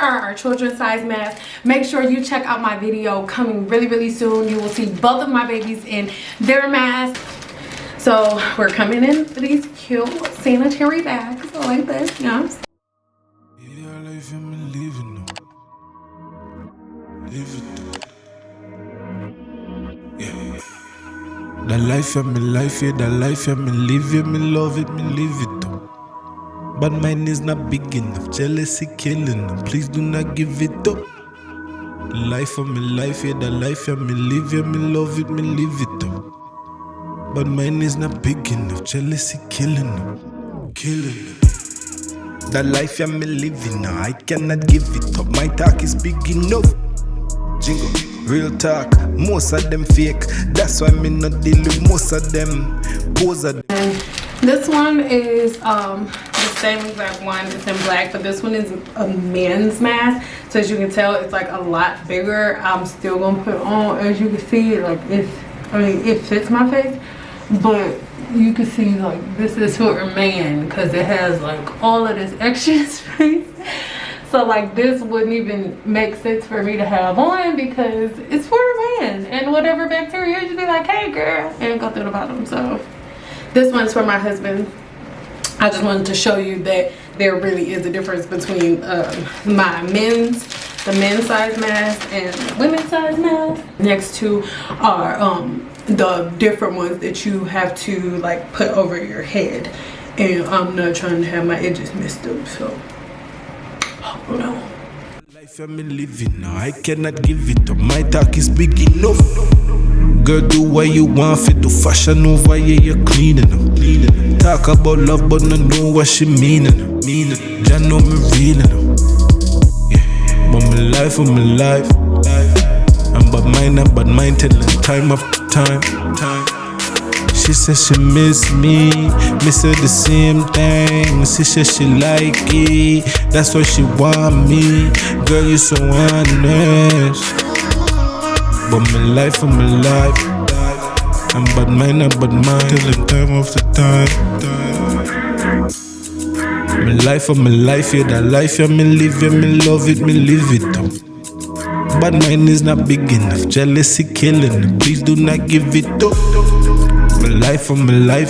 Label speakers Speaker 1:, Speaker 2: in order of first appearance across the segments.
Speaker 1: are our children's size masks. Make sure you check out my video coming really soon. You will see both of my babies in their masks. So we're coming in these cute sanitary bags like this, yes.
Speaker 2: The life of me life, yeah, the life of me live it, me love it, me live it though. But mine is not big enough, jealousy killing them, please do not give it up. The life of me life, yeah, the life of me live it, me love it, me live it though. But mine is not big enough, jealousy killing them, killing them. The life of me living now, I cannot give it up, my talk is big enough. Jingle. Real talk, most of them fake. That's why me not deal with most of them. Both of them.
Speaker 1: And this one is the same exact one. It's in black, but this one is a men's mask. So as you can tell, it's like a lot bigger. I'm still gonna put on, as you can see, like it fits my face, but you can see like this is for a man because it has like all of this extra space. So like this wouldn't even make sense for me to have on because it's for a man, and whatever bacteria you be like, hey girl, and go through the bottom. So this one's for my husband. I just wanted to show you that there really is a difference between my men's size mask and women's size mask. Next two are the different ones that you have to like put over your head, and I'm not trying to have my edges messed up, so oh no.
Speaker 2: Life I'm living now, I cannot give it up. My talk is big enough. Girl, do what you want fit to fashion over, yeah, you're cleaning up. Talk about love, but not know what she meaning. Just know me real enough. Yeah, but my life, I'm bad mind telling time after time. She said she miss me said the same thing. She said she like it, that's why she want me. Girl, you so honest. But my life, I'm bad mind, telling time after time. My life, yeah, that life, yeah, me live, yeah, me love it, me live it though. But mine is not big enough, jealousy killing, please do not give it up. My life,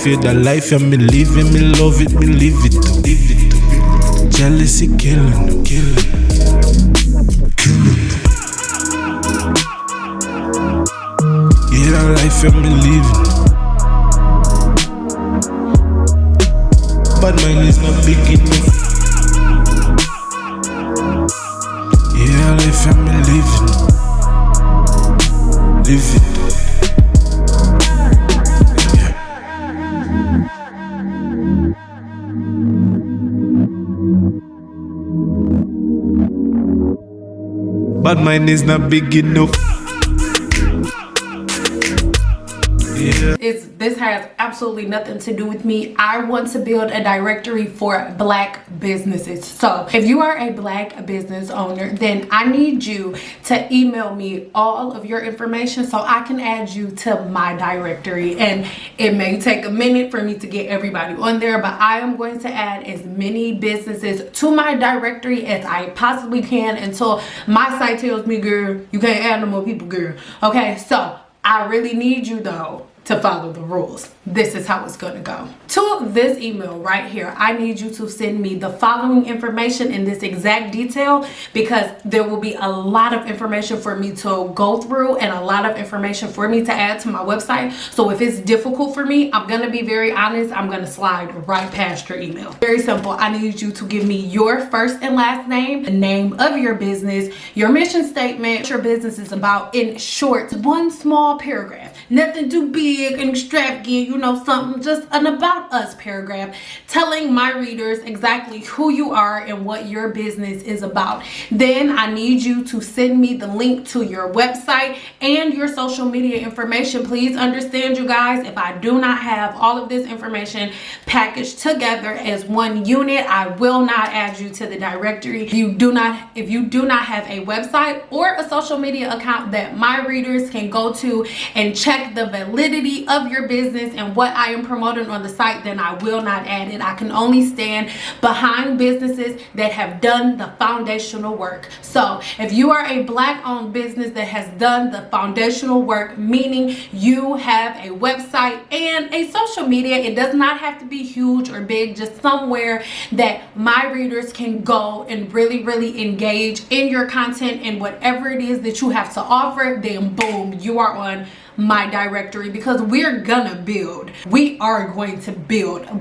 Speaker 2: yeah, that life, yeah, me live it, me love it, me live it though. Jealousy killing. Yeah, that life, yeah, me living. But mine is not big enough. Yeah, that life, yeah, me living. Live it. But mine is not big enough. Yeah.
Speaker 1: This has absolutely nothing to do with me. I want to build a directory for black businesses. So if you are a black business owner, then I need you to email me all of your information so I can add you to my directory. And it may take a minute for me to get everybody on there, but I am going to add as many businesses to my directory as I possibly can until my site tells me, girl, you can't add no more people, girl. Okay, so I really need you though to follow the rules. This is how it's gonna go. To this email right here, I need you to send me the following information in this exact detail, because there will be a lot of information for me to go through and a lot of information for me to add to my website. So if it's difficult for me, I'm gonna be very honest, I'm gonna slide right past your email. Very simple. I need you to give me your first and last name, the name of your business, your mission statement, what your business is about in short, one small paragraph. Nothing too big and extravagant, you know, something, just an about us paragraph telling my readers exactly who you are and what your business is about. Then I need you to send me the link to your website and your social media information. Please understand, you guys, if I do not have all of this information packaged together as one unit, I will not add you to the directory. If you do not have a website or a social media account that my readers can go to and check the validity of your business and and what I am promoting on the site, then I will not add it. I can only stand behind businesses that have done the foundational work. So if you are a Black owned business that has done the foundational work, meaning you have a website and a social media, it does not have to be huge or big, just somewhere that my readers can go and really engage in your content and whatever it is that you have to offer, then boom, you are on my directory, because we are going to build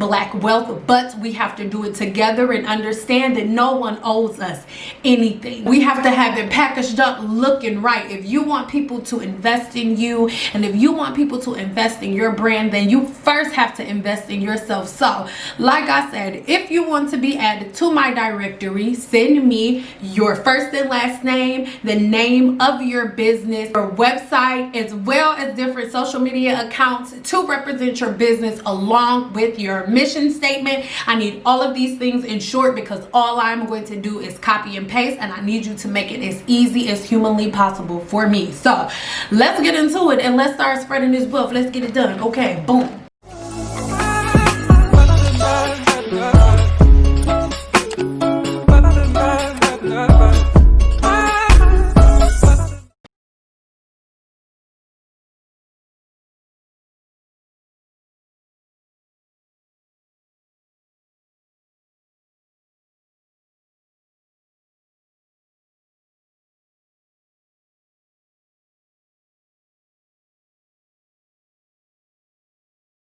Speaker 1: Black wealth, but we have to do it together and understand that no one owes us anything. We have to have it packaged up looking right. If you want people to invest in you, and if you want people to invest in your brand, then you first have to invest in yourself. So like I said, if you want to be added to my directory, send me your first and last name, the name of your business, your website, as well as different social media accounts to represent your business, along with your mission statement. I need all of these things in short, because all I'm going to do is copy and paste, and I need you to make it as easy as humanly possible for me. So let's get into it and let's start spreading this wealth. Let's get it done. Okay, boom.